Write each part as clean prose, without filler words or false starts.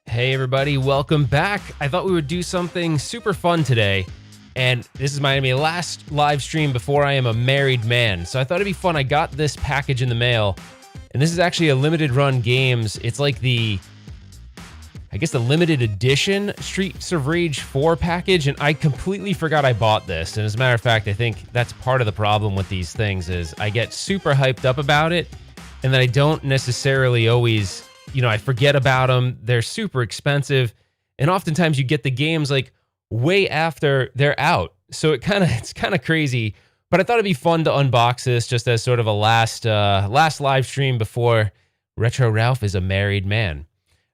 Hey everybody, welcome back. I thought we would do something super fun today, and this is my last live stream before I am a married man. So I thought it'd be fun. I got this package in the mail, and this is actually a limited run games. It's like the limited edition Streets of Rage 4 package, and I completely forgot I bought this. And as a matter of fact, I think that's part of the problem with these things is I get super hyped up about it, and then I don't necessarily always, I forget about them. They're super expensive, and oftentimes you get the games like way after they're out. So it's kind of crazy, but I thought it'd be fun to unbox this just as sort of a last live stream before Retro Ralph is a married man.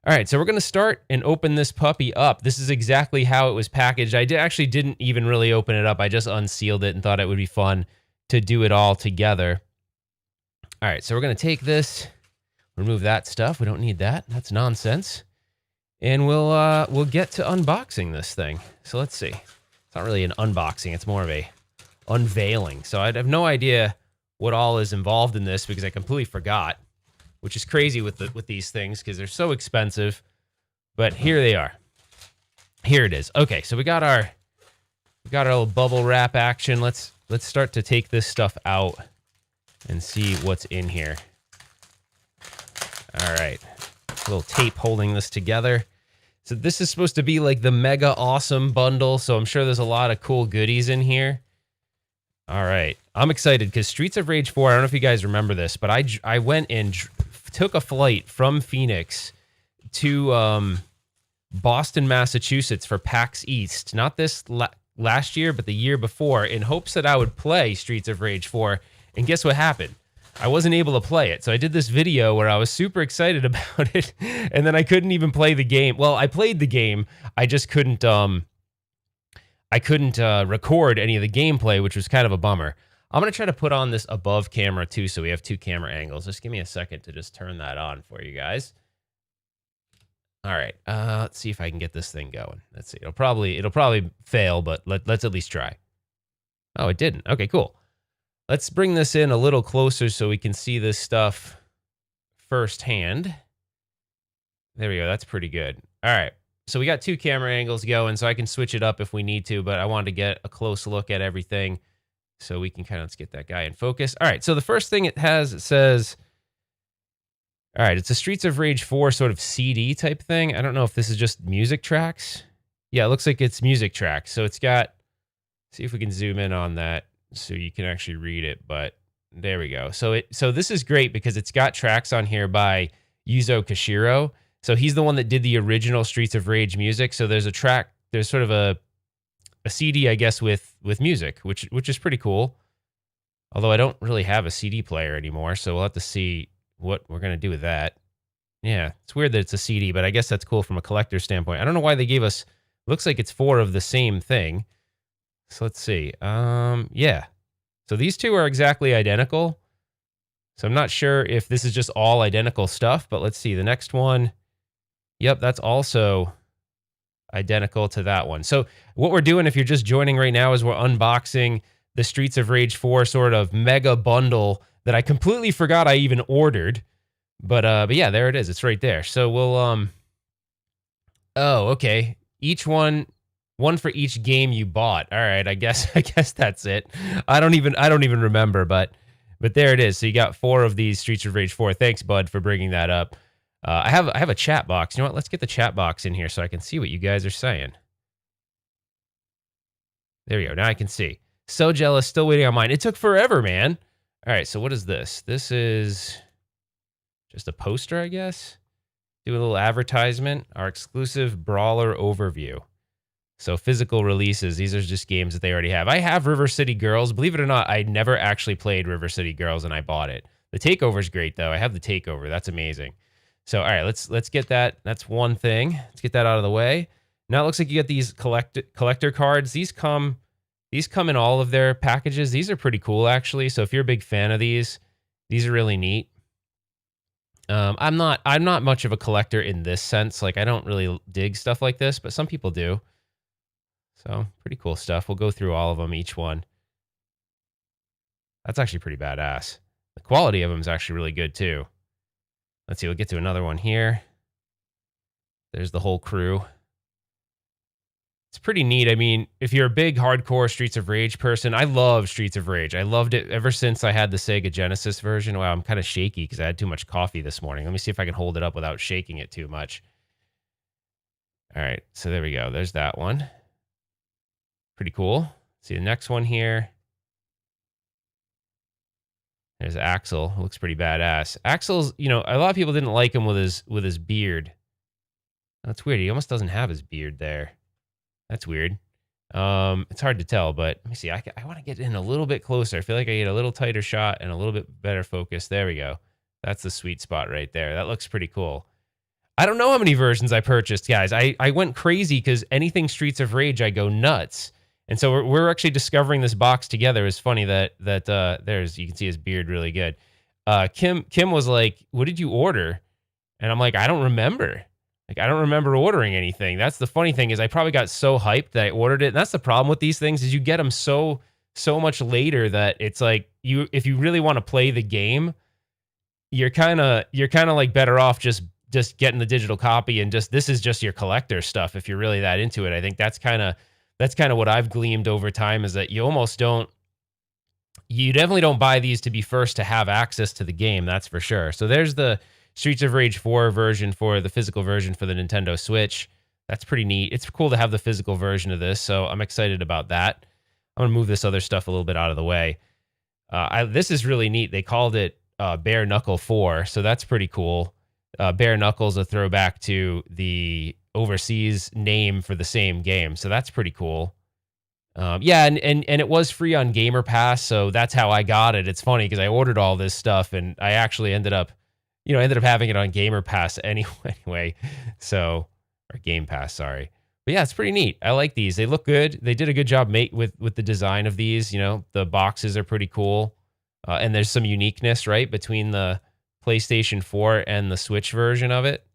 All right, so we're going to start and open this puppy up. This is exactly how it was packaged. I actually didn't even really open it up. I just unsealed it and thought it would be fun to do it all together. All right, so we're going to take this, remove that stuff. We don't need that. That's nonsense. And we'll get to unboxing this thing. So let's see. It's not really an unboxing. It's more of a unveiling. So I have no idea what all is involved in this because I completely forgot, which is crazy with these things because they're so expensive. But here they are. Here it is. Okay, so we got our little bubble wrap action. Let's start to take this stuff out and see what's in here. All right, a little tape holding this together. So this is supposed to be like the mega awesome bundle, so I'm sure there's a lot of cool goodies in here. All right, I'm excited because Streets of Rage 4, I don't know if you guys remember this, but I went and took a flight from Phoenix to Boston, Massachusetts for PAX East. Not this last year, but the year before, in hopes that I would play Streets of Rage 4. And guess what happened? I wasn't able to play it. So I did this video where I was super excited about it, and then I couldn't even play the game. Well, I played the game. I just couldn't record any of the gameplay, which was kind of a bummer. I'm going to try to put on this above camera too, so we have two camera angles. Just give me a second to just turn that on for you guys. All right, let's see if I can get this thing going. Let's see. It'll probably fail, but let's at least try. Oh, it didn't. Okay, cool. Let's bring this in a little closer so we can see this stuff firsthand. There we go. That's pretty good. All right. So we got two camera angles going, so I can switch it up if we need to, but I wanted to get a close look at everything so we can let's get that guy in focus. All right. So the first thing it says, all right, it's a Streets of Rage 4 sort of CD type thing. I don't know if this is just music tracks. Yeah, it looks like it's music tracks. So it's got, see if we can zoom in on that so you can actually read it, but there we go. So this is great because it's got tracks on here by Yuzo Koshiro. So he's the one that did the original Streets of Rage music. So there's sort of a CD, I guess, with music, which is pretty cool. Although I don't really have a CD player anymore, so we'll have to see what we're going to do with that. Yeah, it's weird that it's a CD, but I guess that's cool from a collector standpoint. I don't know why they gave us, looks like it's 4 of the same thing. So let's see. Yeah. So these two are exactly identical. So I'm not sure if this is just all identical stuff, but let's see. The next one, yep, that's also identical to that one. So what we're doing, if you're just joining right now, is we're unboxing the Streets of Rage 4 sort of mega bundle that I completely forgot I even ordered. But yeah, there it is. It's right there. So we'll oh, okay. Each one for each game you bought. All right, I guess that's it. I don't even remember, but there it is. So you got 4 of these Streets of Rage 4. Thanks, bud, for bringing that up. I have a chat box. You know what? Let's get the chat box in here so I can see what you guys are saying. There we go. Now I can see. So jealous. Still waiting on mine. It took forever, man. All right, so what is this? This is just a poster, I guess. Do a little advertisement. Our exclusive Brawler overview. So physical releases, these are just games that they already have. I have River City Girls. Believe it or not, I never actually played River City Girls, and I bought it. The Takeover is great, though. I have the Takeover. That's amazing. So, all right, let's get that. That's one thing. Let's get that out of the way. Now it looks like you get these collector cards. These come in all of their packages. These are pretty cool, actually. So if you're a big fan of these are really neat. I'm not much of a collector in this sense. Like, I don't really dig stuff like this, but some people do. So pretty cool stuff. We'll go through all of them, each one. That's actually pretty badass. The quality of them is actually really good too. Let's see, we'll get to another one here. There's the whole crew. It's pretty neat. I mean, if you're a big hardcore Streets of Rage person, I love Streets of Rage. I loved it ever since I had the Sega Genesis version. Wow, I'm kind of shaky because I had too much coffee this morning. Let me see if I can hold it up without shaking it too much. All right, so there we go. There's that one. Pretty cool. See the next one here. There's Axel. Looks pretty badass. Axel's, a lot of people didn't like him with his beard. That's weird. He almost doesn't have his beard there. That's weird. It's hard to tell, but let me see. I want to get in a little bit closer. I feel like I get a little tighter shot and a little bit better focus. There we go. That's the sweet spot right there. That looks pretty cool. I don't know how many versions I purchased, guys. I went crazy because anything Streets of Rage, I go nuts. And so we're actually discovering this box together. It's funny that there's, you can see his beard really good. Kim was like, "What did you order?" And I'm like, "I don't remember. Like, I don't remember ordering anything." That's the funny thing, is I probably got so hyped that I ordered it. And that's the problem with these things, is you get them so much later that it's like, if you really want to play the game, you're kind of like better off just getting the digital copy, and this is just your collector stuff if you're really that into it. I think that's kind of what I've gleaned over time, is that you definitely don't buy these to be first to have access to the game. That's for sure. So there's the Streets of Rage 4 version for the physical version for the Nintendo Switch. That's pretty neat. It's cool to have the physical version of this, so I'm excited about that. I'm going to move this other stuff a little bit out of the way. This is really neat. They called it Bare Knuckle 4, so that's pretty cool. Bare Knuckle's a throwback to the overseas name for the same game, so that's pretty cool. Yeah, and it was free on Gamer Pass, so that's how I got it. It's funny because I ordered all this stuff, and I actually ended up having it on Gamer Pass anyway. So, or Game Pass, sorry. But yeah, it's pretty neat. I like these. They look good. They did a good job with the design of these. The boxes are pretty cool, and there's some uniqueness, right, between the PlayStation 4 and the Switch version of it.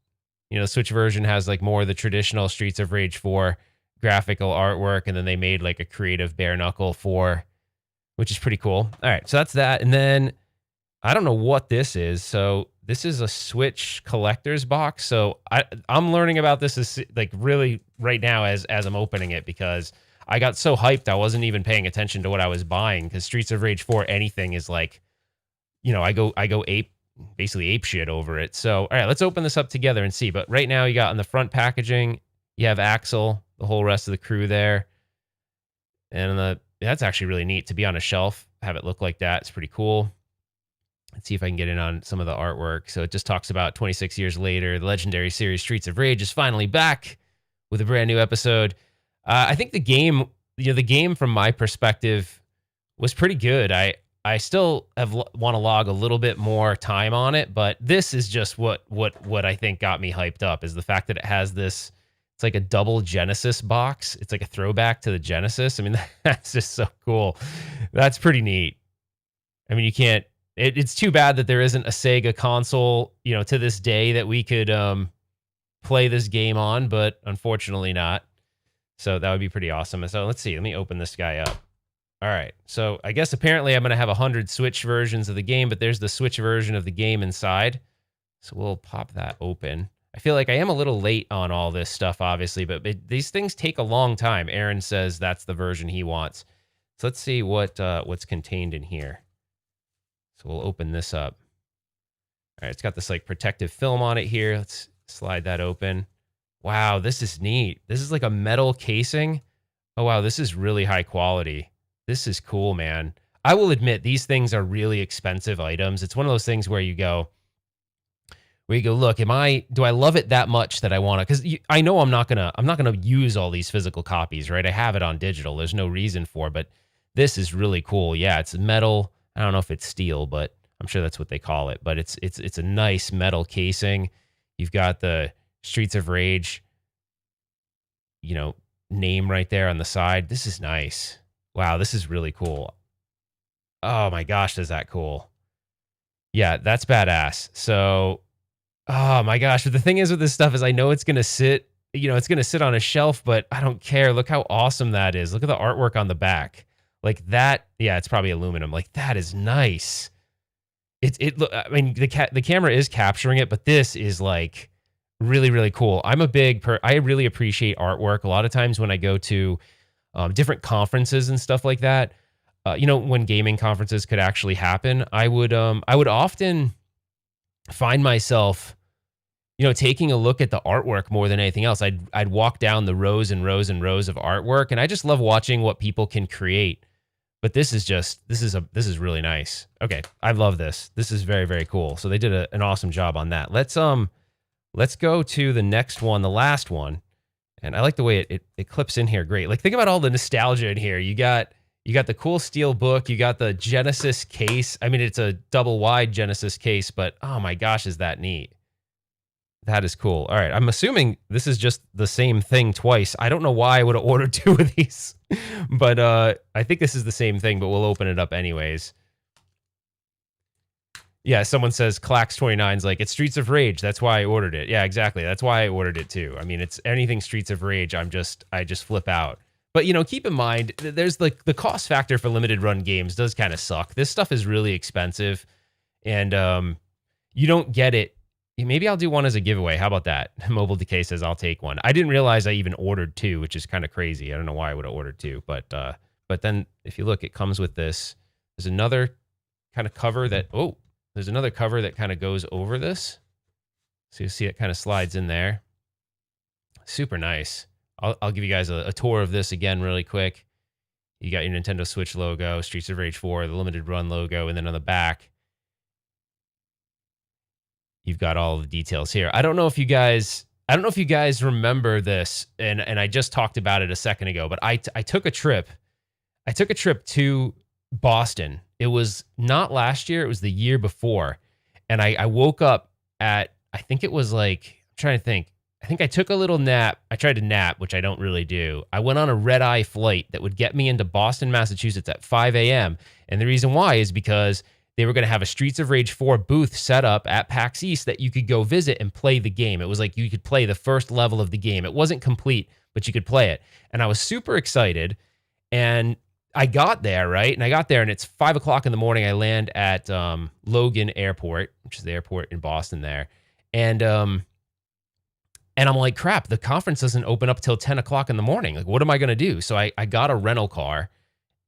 The Switch version has like more of the traditional Streets of Rage 4 graphical artwork, and then they made like a creative Bare Knuckle 4, which is pretty cool. All right, so that's that. And then I don't know what this is. So this is a Switch collector's box. So I'm learning about this as like really right now as I'm opening it, because I got so hyped I wasn't even paying attention to what I was buying, because Streets of Rage 4 anything is like, I go basically ape shit over it. So all right, let's open this up together and see. But right now you got on the front packaging, you have Axel, the whole rest of the crew there. And that's actually really neat to be on a shelf, have it look like that. It's pretty cool. Let's see if I can get in on some of the artwork. So it just talks about 26 years later, the legendary series Streets of Rage is finally back with a brand new episode. I think the game from my perspective was pretty good. I still want to log a little bit more time on it, but this is just what I think got me hyped up, is the fact that it has this. It's like a double Genesis box. It's like a throwback to the Genesis. I mean, that's just so cool. That's pretty neat. I mean, you can't. It's too bad that there isn't a Sega console, to this day that we could play this game on, but unfortunately not. So that would be pretty awesome. So let's see. Let me open this guy up. All right. So I guess apparently I'm going to have 100 Switch versions of the game, but there's the Switch version of the game inside. So we'll pop that open. I feel like I am a little late on all this stuff, obviously, but these things take a long time. Aaron says that's the version he wants. So let's see what's contained in here. So we'll open this up. All right, it's got this like protective film on it here. Let's slide that open. Wow, this is neat. This is like a metal casing. Oh, wow, this is really high quality. This is cool, man. I will admit, these things are really expensive items. It's one of those things where you go, look, do I love it that much that I want to, because I know I'm not gonna use all these physical copies, right? I have it on digital. There's no reason for, but this is really cool. Yeah, it's metal. I don't know if it's steel, but I'm sure that's what they call it. But it's a nice metal casing. You've got the Streets of Rage, name right there on the side. This is nice. Wow, this is really cool. Oh my gosh, is that cool? Yeah, that's badass. So, oh my gosh. But the thing is with this stuff is I know it's going to sit, it's going to sit on a shelf, but I don't care. Look how awesome that is. Look at the artwork on the back. Like that. Yeah, it's probably aluminum. Like that is nice. I mean, the camera is capturing it, but this is like really, really cool. I really appreciate artwork. A lot of times when I go to different conferences and stuff like that, when gaming conferences could actually happen, I would often find myself, taking a look at the artwork more than anything else. I'd walk down the rows and rows and rows of artwork, and I just love watching what people can create. But this is really nice. Okay, I love this. This is very, very cool. So they did an awesome job on that. Let's go to the next one, the last one. And I like the way it clips in here. Great. Like, think about all the nostalgia in here. You got the cool steel book. You got the Genesis case. I mean, it's a double wide Genesis case, but oh my gosh, is that neat? That is cool. All right. I'm assuming this is just the same thing twice. I don't know why I would have ordered two of these, but I think this is the same thing, but we'll open it up anyways. Yeah, someone says Clax29's like, it's Streets of Rage. That's why I ordered it. Yeah, exactly. That's why I ordered it too. I mean, it's anything Streets of Rage, I just flip out. But, keep in mind, there's the cost factor for limited run games does kind of suck. This stuff is really expensive, and you don't get it. Maybe I'll do one as a giveaway. How about that? Mobile Decay says I'll take one. I didn't realize I even ordered two, which is kind of crazy. I don't know why I would have ordered two, but then if you look, it comes with this. There's another kind of cover that, there's another cover that kind of goes over this. So you see it kind of slides in there. Super nice. I'll give you guys a tour of this again really quick. You got your Nintendo Switch logo, Streets of Rage 4, the limited run logo, and then on the back, you've got all the details here. I don't know if you guys remember this, and I just talked about it a second ago, but I took a trip. I took a trip to Boston. It was not last year, it was the year before. And I woke up at, I think it was like, I'm trying to think. I think I took a little nap. I tried to nap, which I don't really do. I went on a red-eye flight that would get me into Boston, Massachusetts at 5 a.m. And the reason why is because they were going to have a Streets of Rage 4 booth set up at PAX East that you could go visit and play the game. It was like you could play the first level of the game. It wasn't complete, but you could play it. And I was super excited. And I got there, right? And I got there, and it's 5 o'clock in the morning. I land at Logan Airport, which is the airport in Boston there. And I'm like, crap, the conference doesn't open up till 10 o'clock in the morning. Like, what am I going to do? So I got a rental car,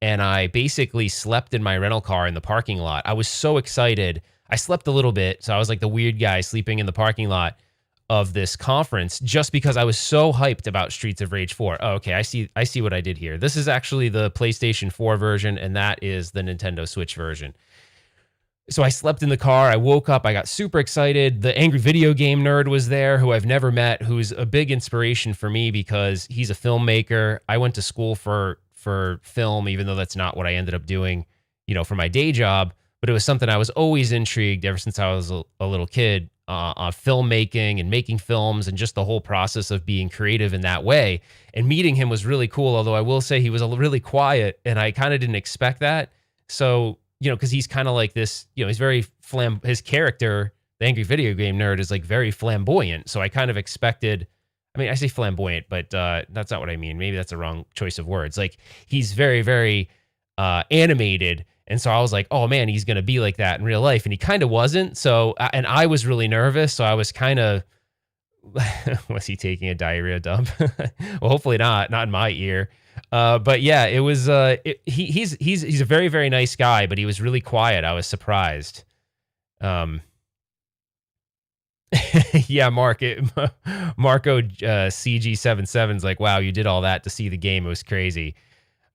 and I basically slept in my rental car in the parking lot. I was so excited. I slept a little bit, so I was like the weird guy sleeping in the parking lot of this conference just because I was so hyped about Streets of Rage 4. Oh, okay, I see what I did here. This is actually the PlayStation 4 version, and that is the Nintendo Switch version. So I slept in the car. I woke up. I got super excited. The Angry Video Game Nerd was there, who I've never met, who's a big inspiration for me because he's a filmmaker. I went to school for film, even though that's not what I ended up doing, for my day job. But it was something I was always intrigued ever since I was a little kid on filmmaking and making films and just the whole process of being creative in that way. And meeting him was really cool, although I will say he was really quiet, and I kind of didn't expect that. So, because he's kind of like this, he's very his character, the Angry Video Game Nerd, is like very flamboyant. So I kind of expected, I say flamboyant, but that's not what I mean. Maybe that's a wrong choice of words. Like, he's very, very animated. And so I was like, oh man, he's going to be like that in real life. And he kind of wasn't. So, and I was really nervous. So I was kind of, was he taking a diarrhea dump? Well, hopefully not in my ear. But yeah, it was, he's a very, very nice guy, but he was really quiet. I was surprised. Yeah, Marco CG77's like, wow, you did all that to see the game. It was crazy.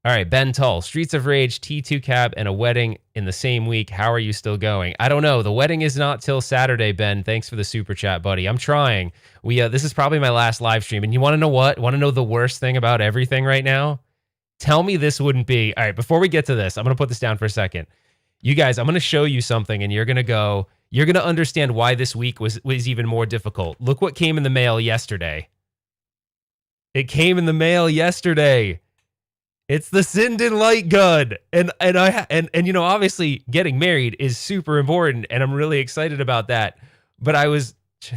All right, Ben Tull, Streets of Rage, T2 Cab, and a wedding in the same week. How are you still going? I don't know. The wedding is not till Saturday, Ben. Thanks for the super chat, buddy. I'm trying. This is probably my last live stream. And you want to know what? Want to know the worst thing about everything right now? Tell me this wouldn't be. All right, before we get to this, I'm going to put this down for a second. You guys, I'm going to show you something, and you're going to understand why this week was even more difficult. Look what came in the mail yesterday. It came in the mail yesterday. It's the Sinden light gun. And obviously getting married is super important, and I'm really excited about that. But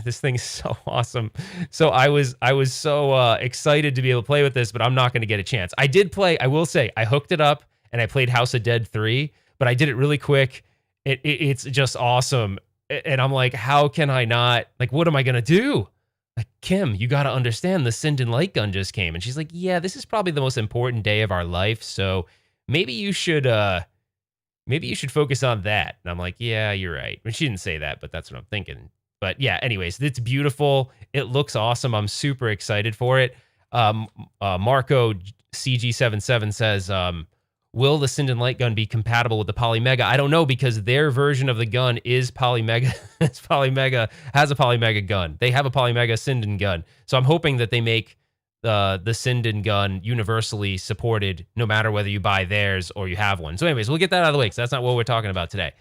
this thing is so awesome. So I was so excited to be able to play with this, but I'm not going to get a chance. I did play, I will say, I hooked it up and I played House of Dead 3, but I did it really quick. It's just awesome. And I'm like, how can I not, like, what am I going to do? like, Kim, you got to understand the Sinden light gun just came. And she's like, yeah, this is probably the most important day of our life. So maybe you should focus on that. And I'm like, yeah, you're right. And she didn't say that, but that's what I'm thinking. But yeah, anyways, it's beautiful. It looks awesome. I'm super excited for it. Marco CG77 says, will the Sinden light gun be compatible with the Polymega? I don't know, because their version of the gun is Polymega. Has a Polymega gun. They have a Polymega Sinden gun. So I'm hoping that they make the Sinden gun universally supported, no matter whether you buy theirs or you have one. So anyways, we'll get that out of the way, because that's not what we're talking about today.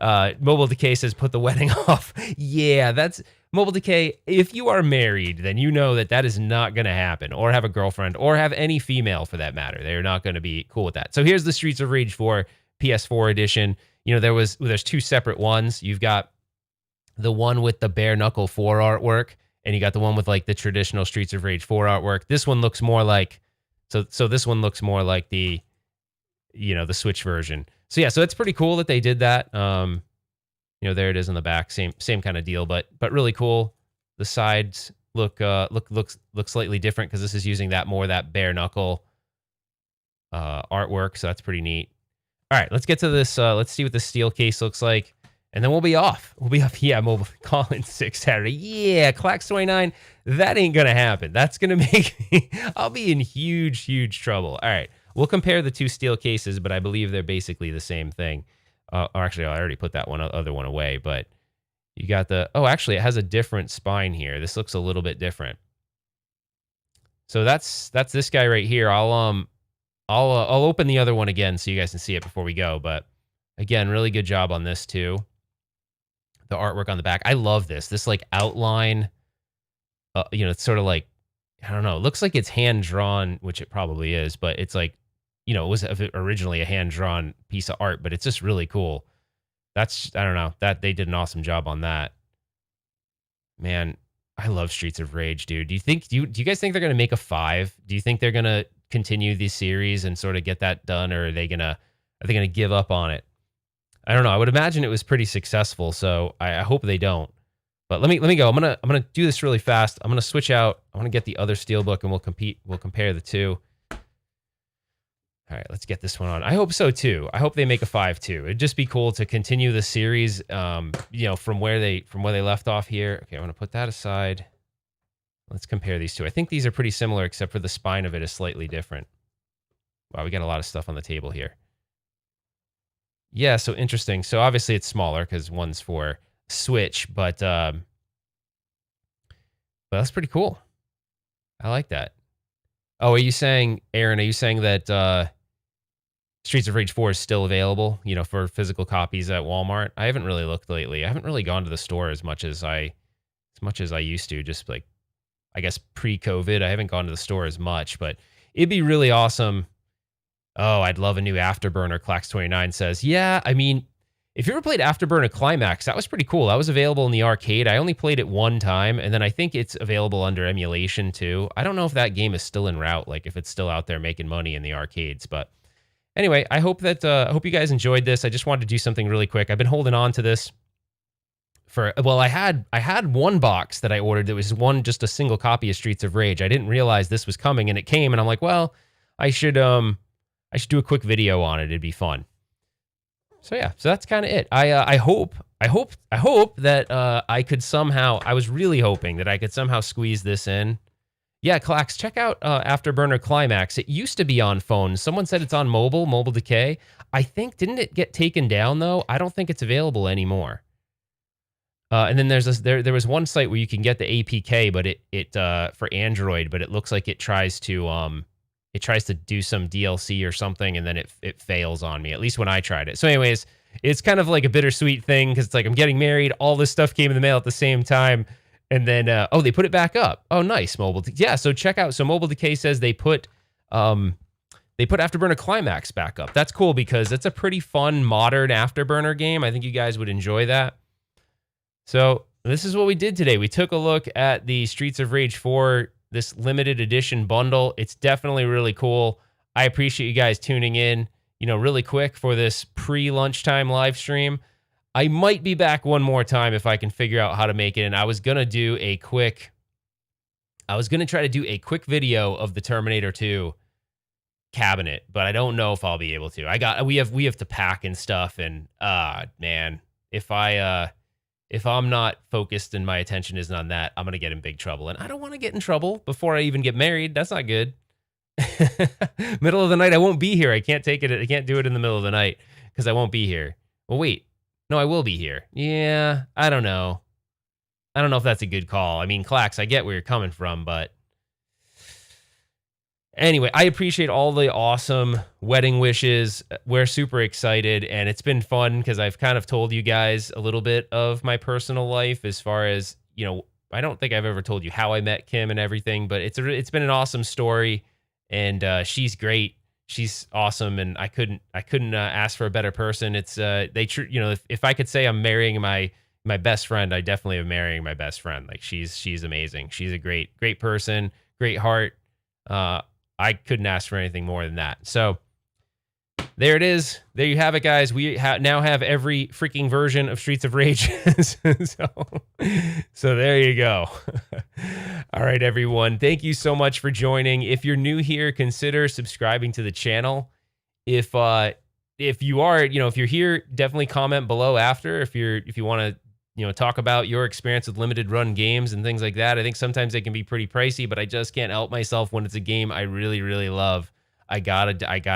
Mobile Decay says, put the wedding off. Yeah, that's Mobile Decay. If you are married, then you know that is not going to happen, or have a girlfriend, or have any female for that matter. They're not going to be cool with that. So here's the Streets of Rage 4 PS4 edition. You know, there's two separate ones. You've got the one with the bare knuckle 4 artwork, and you got the one with like the traditional Streets of Rage 4 artwork. This one looks more like, so this one looks more like the, you know, the Switch version. So yeah, so it's pretty cool that they did that. You know, there it is on the back, same kind of deal, but really cool. The sides look slightly different, because this is using that bare knuckle artwork, so that's pretty neat. All right, let's get to this. Let's see what the steel case looks like, and then we'll be off. Yeah, mobile call-in 6 Saturday. Yeah, Clax 29. That ain't gonna happen. That's gonna make me. I'll be in huge trouble. All right. We'll compare the two steel cases, but I believe they're basically the same thing. Or actually, I already put that other one away, but you got the, oh, actually, it has a different spine here. This looks a little bit different. So that's this guy right here. I'll open the other one again so you guys can see it before we go. But again, really good job on this too. The artwork on the back. I love this. This like outline, you know, it's sort of like, I don't know. It looks like it's hand drawn, which it probably is, but it's like, you know, it was originally a hand-drawn piece of art, but it's just really cool. That's, I don't know, that they did an awesome job on that. Man, I love Streets of Rage, dude. Do you guys think they're going to make a 5? Do you think they're going to continue the series and sort of get that done, or are they going to give up on it? I don't know. I would imagine it was pretty successful, so I hope they don't. But let me go. I'm going to do this really fast. I'm going to switch out. I want to get the other steelbook, and we'll compare the two. All right, let's get this one on. I hope so too. I hope they make a 5 too. It'd just be cool to continue the series, you know, from where they left off here. Okay, I'm gonna put that aside. Let's compare these two. I think these are pretty similar, except for the spine of it is slightly different. Wow, we got a lot of stuff on the table here. Yeah, so interesting. So obviously it's smaller because one's for Switch, but that's pretty cool. I like that. Oh, are you saying, Aaron? Are you saying that Streets of Rage 4 is still available, you know, for physical copies at Walmart? I haven't really looked lately. I haven't really gone to the store as much as I used to, just like, I guess pre-COVID. I haven't gone to the store as much, but it'd be really awesome. Oh, I'd love a new Afterburner, Clax29 says. Yeah, I mean, if you ever played Afterburner Climax, that was pretty cool. That was available in the arcade. I only played it one time, and then I think it's available under emulation too. I don't know if that game is still en route, like if it's still out there making money in the arcades, but anyway, I hope you guys enjoyed this. I just wanted to do something really quick. I've been holding on to this for, well, I had one box that I ordered that was just a single copy of Streets of Rage. I didn't realize this was coming, and it came, and I'm like, well, I should do a quick video on it. It'd be fun. So yeah, so that's kind of it. I hope that I could somehow, I was really hoping that I could somehow squeeze this in. Yeah, Clax, check out Afterburner Climax. It used to be on phones. Someone said it's on Mobile Decay. I think, didn't it get taken down though? I don't think it's available anymore. And then there was one site where you can get the APK, but it for Android, but it looks like it tries to do some DLC or something, and then it fails on me, at least when I tried it. So anyways, it's kind of like a bittersweet thing, because it's like I'm getting married, all this stuff came in the mail at the same time, and then oh, they put it back up. Oh, nice. Yeah, so check out. So Mobile Decay says they put Afterburner Climax back up. That's cool, because it's a pretty fun modern Afterburner game. I think you guys would enjoy that. So this is what we did today. We took a look at the Streets of Rage 4, this limited edition bundle. It's definitely really cool. I appreciate you guys tuning in, you know, really quick for this pre-lunchtime live stream. I might be back one more time if I can figure out how to make it. And I was going to do a quick I was going to try to do a quick video of the Terminator 2 cabinet, but I don't know if I'll be able to. We have to pack and stuff, and man, if I'm not focused and my attention isn't on that, I'm going to get in big trouble. And I don't want to get in trouble before I even get married. That's not good. Middle of the night, I won't be here. I can't take it. I can't do it in the middle of the night because I won't be here. Well, wait. No, I will be here. Yeah, I don't know. I don't know if that's a good call. I mean, Clax, I get where you're coming from, but anyway, I appreciate all the awesome wedding wishes. We're super excited, and it's been fun because I've kind of told you guys a little bit of my personal life as far as, you know, I don't think I've ever told you how I met Kim and everything, but it's been an awesome story, and she's great. She's awesome, and I couldn't ask for a better person. It's you know, if I could say I'm marrying my best friend, I definitely am marrying my best friend. Like she's amazing. She's a great person, great heart. I couldn't ask for anything more than that. So there it is. There you have it, guys. We now have every freaking version of Streets of Rage. so there you go. All right, everyone. Thank you so much for joining. If you're new here, consider subscribing to the channel. If you are, you know, if you're here, definitely comment below after. If you want to, you know, talk about your experience with limited run games and things like that. I think sometimes they can be pretty pricey, but I just can't help myself when it's a game I really, really love. I gotta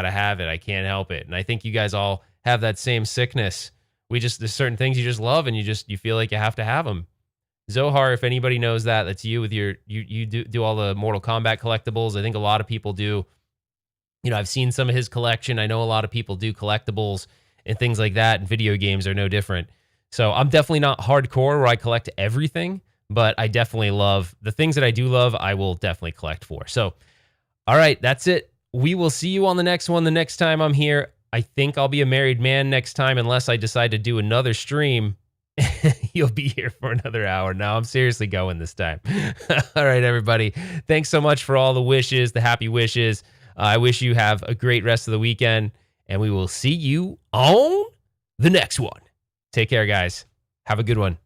have it. I can't help it. And I think you guys all have that same sickness. There's certain things you just love and you feel like you have to have them. Zohar, if anybody knows that, that's you with you do all the Mortal Kombat collectibles. I think a lot of people do. You know, I've seen some of his collection. I know a lot of people do collectibles and things like that, and video games are no different. So I'm definitely not hardcore where I collect everything, but I definitely love the things that I do love. I will definitely collect for. So, all right, that's it. We will see you on the next one. The next time I'm here, I think I'll be a married man next time, unless I decide to do another stream. You'll be here for another hour. No, I'm seriously going this time. All right, everybody. Thanks so much for all the wishes, the happy wishes. I wish you have a great rest of the weekend, and we will see you on the next one. Take care, guys. Have a good one.